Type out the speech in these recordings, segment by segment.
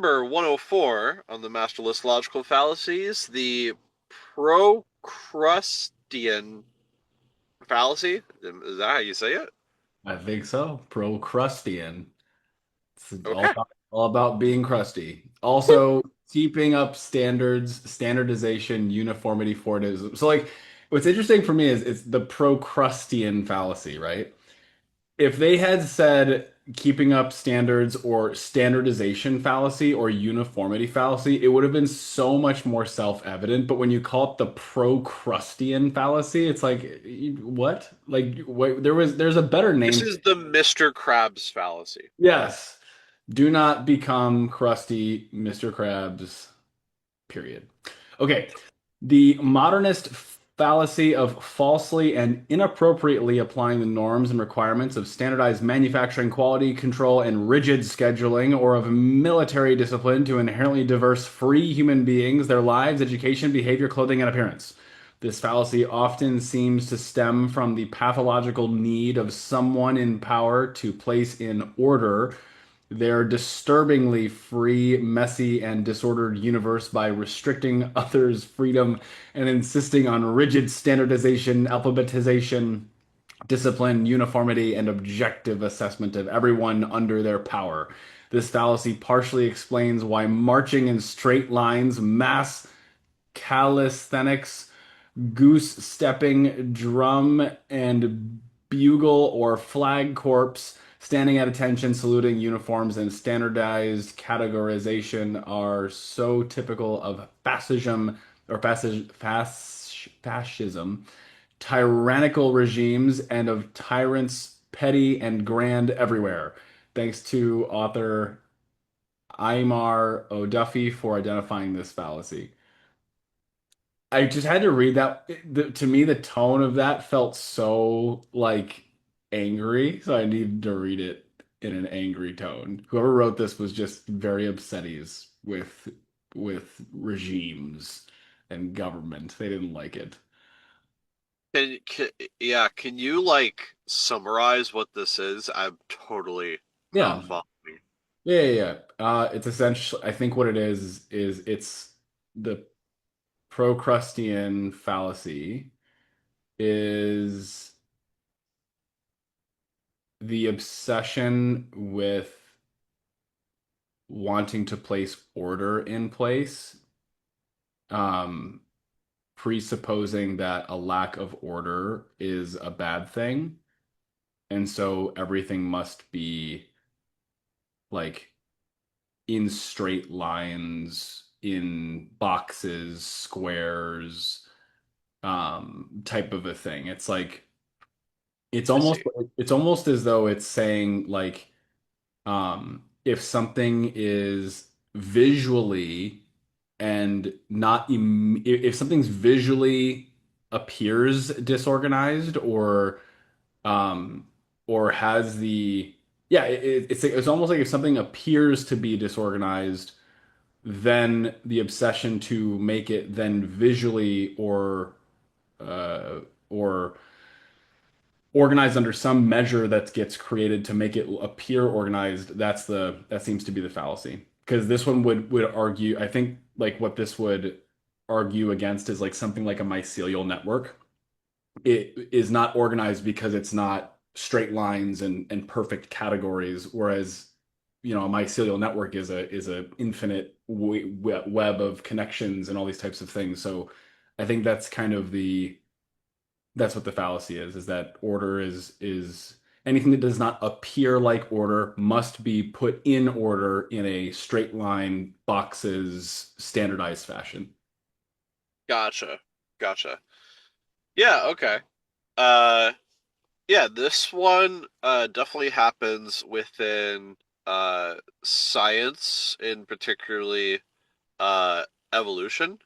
number 104 on the master list logical fallacies, the Procrustean fallacy. Is that how you say it? I think so. Procrustean. It's Okay. all about being crusty. Also, keeping up standards, standardization, uniformity, Fordism. So, like, what's interesting for me is it's the Procrustean fallacy, right? If they had said keeping up standards or standardization fallacy or uniformity fallacy, it would have been so much more self-evident. But when you call it the Procrustean fallacy, it's like, what? Like, what, there's a better This name. is the Mr. Krabs fallacy. Yes. Do not become crusty Mr. Krabs, period. Okay. The modernist fallacy of falsely and inappropriately applying the norms and requirements of standardized manufacturing quality control and rigid scheduling or of military discipline to inherently diverse free human beings, their lives, education, behavior, clothing, and appearance. This fallacy often seems to stem from the pathological need of someone in power to place in order their disturbingly free, messy, and disordered universe by restricting others' freedom and insisting on rigid standardization, alphabetization, discipline, uniformity, and objective assessment of everyone under their power. This fallacy partially explains why marching in straight lines, mass calisthenics, goose stepping, drum and bugle or flag corps, standing at attention, saluting uniforms, and standardized categorization are so typical of fascism or fascism, tyrannical regimes, and of tyrants petty and grand everywhere. Thanks to author Aymar O'Duffy for identifying this fallacy. I just had to read that. To me, the tone of that felt so like angry, so I needed to read it in an angry tone. Whoever wrote this was just very upsetties with regimes and government. They didn't like it. Can yeah, can you like summarize what this is? I'm totally not Yeah, following. yeah. It's essentially, I think what it is it's the Procrustean fallacy is the obsession with wanting to place order in place, um, presupposing that a lack of order is a bad thing. And so everything must be like in straight lines, in boxes, squares, type of a thing. It's like it's I almost see. it's almost as though it's saying like if something is visually and not if something's visually appears disorganized um or has the yeah it's almost like if something appears to be disorganized, then the obsession to make it then visually uh or organized under some measure that gets created to make it appear organized, that seems to be the fallacy. Because this one would argue, I think like what this would argue against is like something like a mycelial network. It is not organized because it's not straight lines and perfect categories, whereas a mycelial network is a infinite web of connections and all these types of things. So I think that's what the fallacy is that order is anything that does not appear like order must be put in order in a straight line boxes standardized fashion. Gotcha. Gotcha. Yeah, okay. Uh yeah, this one definitely happens within science, in particularly uh evolution.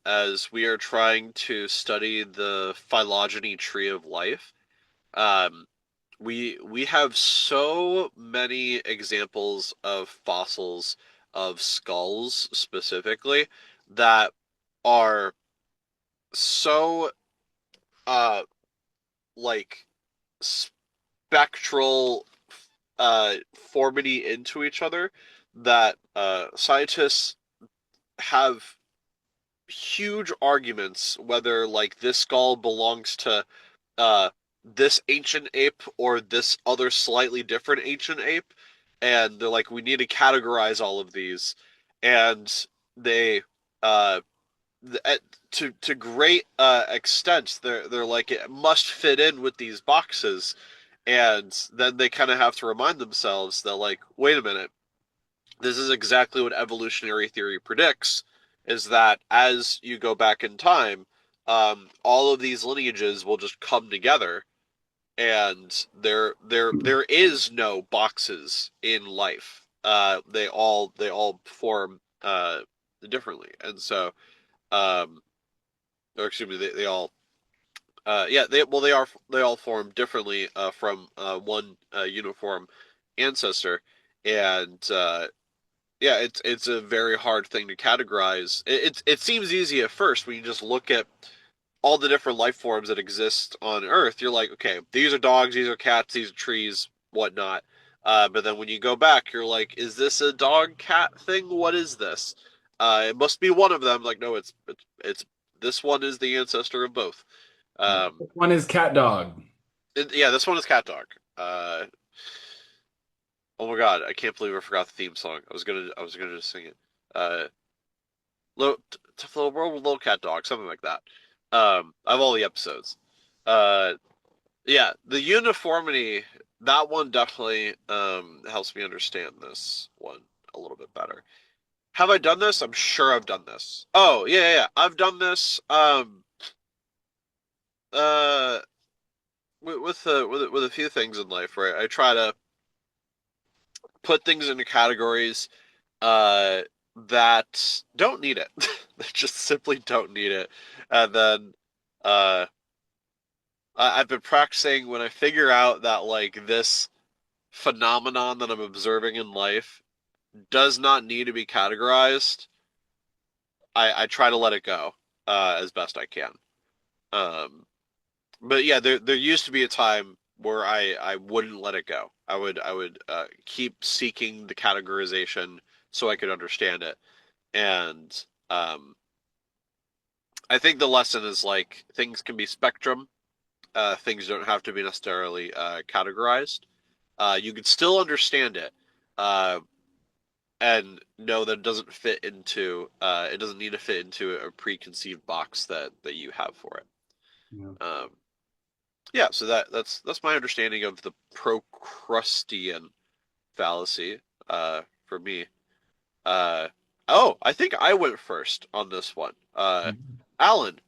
As we are trying to study the phylogeny tree of life. Um we have so many examples of fossils of skulls specifically that are so uh like spectral formity into each other that scientists have huge arguments whether like this skull belongs to uh, this ancient ape or this other slightly different ancient ape, and they're like, we need to categorize all of these, and they uh, th- to great extent they're like it must fit in with these boxes, and then they kind of have to remind themselves that like, wait a minute, this is exactly what evolutionary theory predicts, is that as you go back in time, all of these lineages will just come together, and there is no boxes in life. They all form differently, and so or excuse me, they all yeah, they all form differently from one uniform ancestor, and yeah, it's a very hard thing to categorize. It seems easy at first when you just look at all the different life forms that exist on Earth. You're like, okay, these are dogs, these are cats, these are trees, whatnot. But then when you go back, you're like, is this a dog cat thing? What is this? It must be one of them. Like, no, it's this one is the ancestor of both. Yeah. Um, One is cat dog. yeah, this one is cat dog. Oh my god, I can't believe I forgot the theme song. I was gonna just sing it. Uh, Tough Little World with Little Cat Dog, something like that. I have all the episodes. Uh, yeah, the uniformity, that one definitely helps me understand this one a little bit better. Have I done this? I'm sure I've done this. Oh, yeah, yeah, yeah. I've done this uh with a few things in life, right? I try to put things into categories uh that don't need it. That just simply don't need it. And then uh I've been practicing when I figure out that like this phenomenon that I'm observing in life does not need to be categorized. I try to let it go as best I can. Um, but yeah, there used to be a time where I wouldn't let it go. I would keep seeking the categorization so I could understand it. And I think the lesson is like things can be spectrum. Things don't have to be necessarily categorized. You can still understand it, uh, and know that it doesn't need to fit into a preconceived box that you have for it. Yeah. Yeah, so that's my understanding of the Procrustean fallacy for me. Uh, oh, I think I went first on this one. Alan,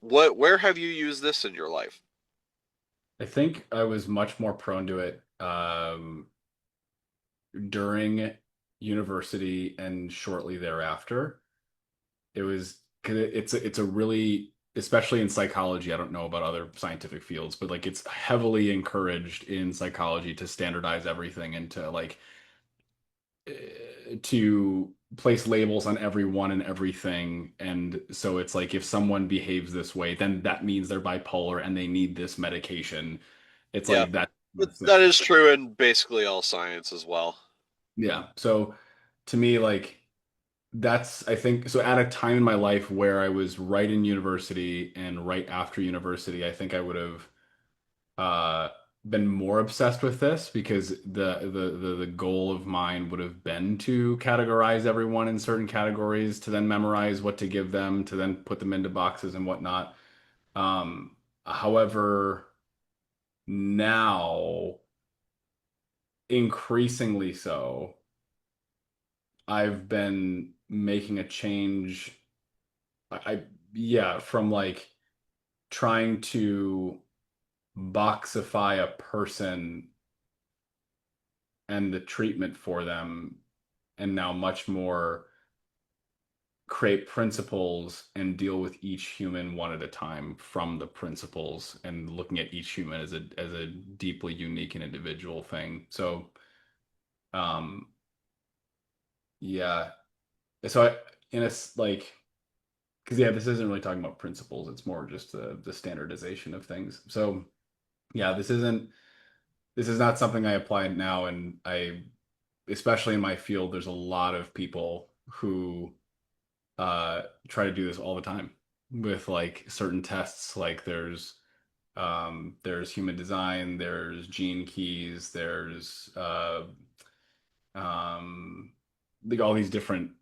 where have you used this in your life? I think I was much more prone to it during university and shortly thereafter. It was because it's a really, especially in psychology. I don't know about other scientific fields, but like it's heavily encouraged in psychology to standardize everything and to like to place labels on everyone and everything. And so it's like if someone behaves this way, then that means they're bipolar and they need this medication. It's Yeah, like that. but That's that is true in basically all science as well. yeah. So to me, like that's I think so at a time in my life where I was right in university and right after university, I think I would have uh been more obsessed with this because the goal of mine would have been to categorize everyone in certain categories, to then memorize what to give them, to then put them into boxes and whatnot. However, now increasingly so, I've been making a change. Yeah, from like trying to boxify a person and the treatment for them, and now much more create principles and deal with each human one at a time from the principles and looking at each human as a deeply unique and individual thing. So, um, yeah. So I, in a like, because yeah, this isn't really talking about principles. It's more just the standardization of things. So yeah, this is not something I apply now, and I especially in my field, there's a lot of people who try to do this all the time with like certain tests. Like there's human design, there's gene keys, there's um, like all these different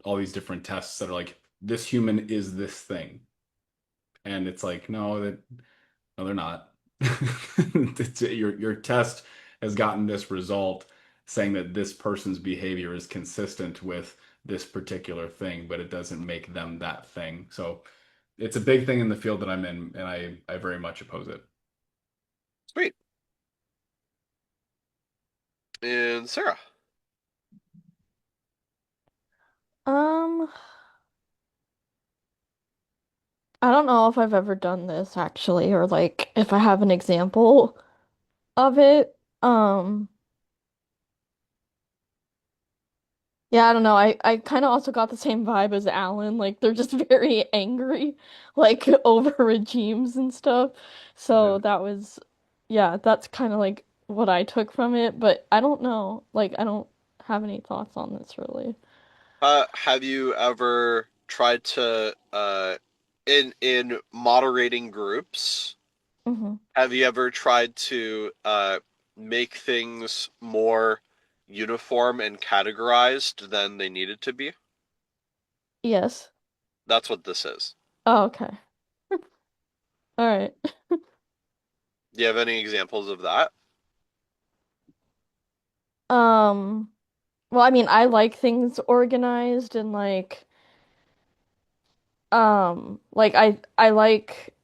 tests that are like this human is this thing, and it's like no, they're not. Your test has gotten this result saying that this person's behavior is consistent with this particular thing, but it doesn't make them that thing. So it's a big thing in the field that I'm in, and I very much oppose it. Sweet. And Sarah. Um, I don't know if I've ever done this actually, or like if I have an example of it. Yeah, I don't know. I kind of also got the same vibe as Alan. Like they're just very angry, like over regimes and stuff. Yeah. So that was, yeah, that's kind of like what I took from it. But I don't know. Like I don't have any thoughts on this really. Have you ever tried to in moderating groups, Hmm. have you ever tried to make things more uniform and categorized than they needed to be? Yes. That's what this is. Oh, okay. All right. Do you have any examples of that? Um, well, I mean, I like things organized and like I like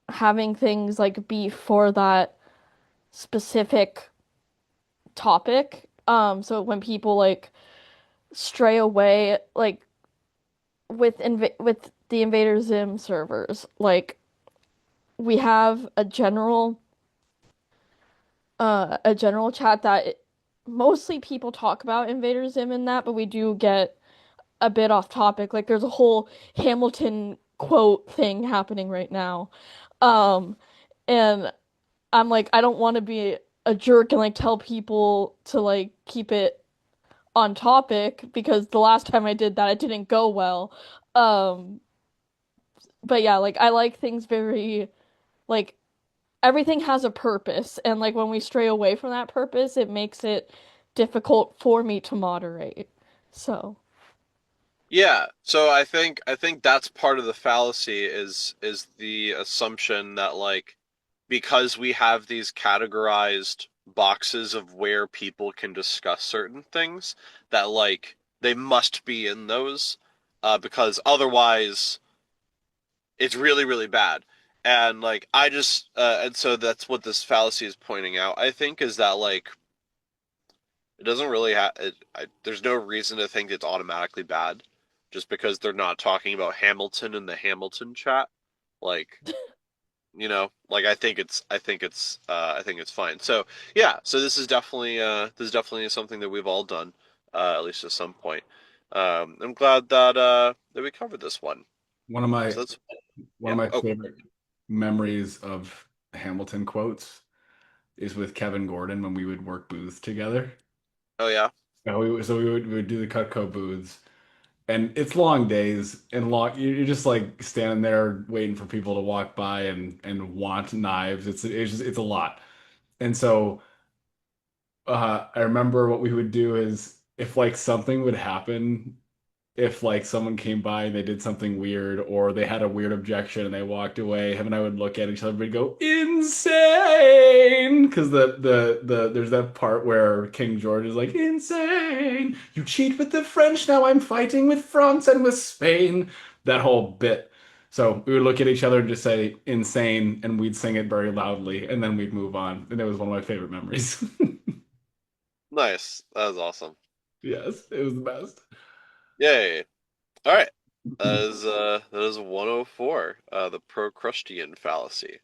having things like be for that specific topic. So when people like stray away like with the Invader Zim servers, like we have a general chat that mostly people talk about Invader Zim in that, but we do get a bit off topic. Like there's a whole Hamilton quote thing happening right now. Um, and I'm like, I don't want to be a jerk and like tell people to like keep it on topic because the last time I did that, it didn't go well. Um, but yeah, like I like things very like everything has a purpose, and like when we stray away from that purpose, it makes it difficult for me to moderate. So, Yeah, so I think that's part of the fallacy is the assumption that like because we have these categorized boxes of where people can discuss certain things that like they must be in those because otherwise it's really really bad. And like I just and so that's what this fallacy is pointing out, I think, is that like it doesn't really have there's no reason to think it's automatically bad just because they're not talking about Hamilton in the Hamilton chat. Like, like I think it's fine. So yeah, so this is definitely something that we've all done, at least at some point. I'm glad that we covered this one. One of my So that's one of yeah. my Oh favorite memories of Hamilton quotes is with Kevin Gordon when we would work booths together. oh yeah. So we would do the Cutco booths, and it's long days and long. You're just like standing there waiting for people to walk by and want knives. It's a lot. And so I remember what we would do is if like something would happen, if like someone came by and they did something weird or they had a weird objection and they walked away, him and I would look at each other and go insane because there's that part where King George is like insane. You cheat with the French, now I'm fighting with France and with Spain. That whole bit. So we would look at each other and just say insane, and we'd sing it very loudly, and then we'd move on. And it was one of my favorite memories. Nice. That was awesome. Yes, it was the best. Yay. All right. That is 104, the Procrustean fallacy.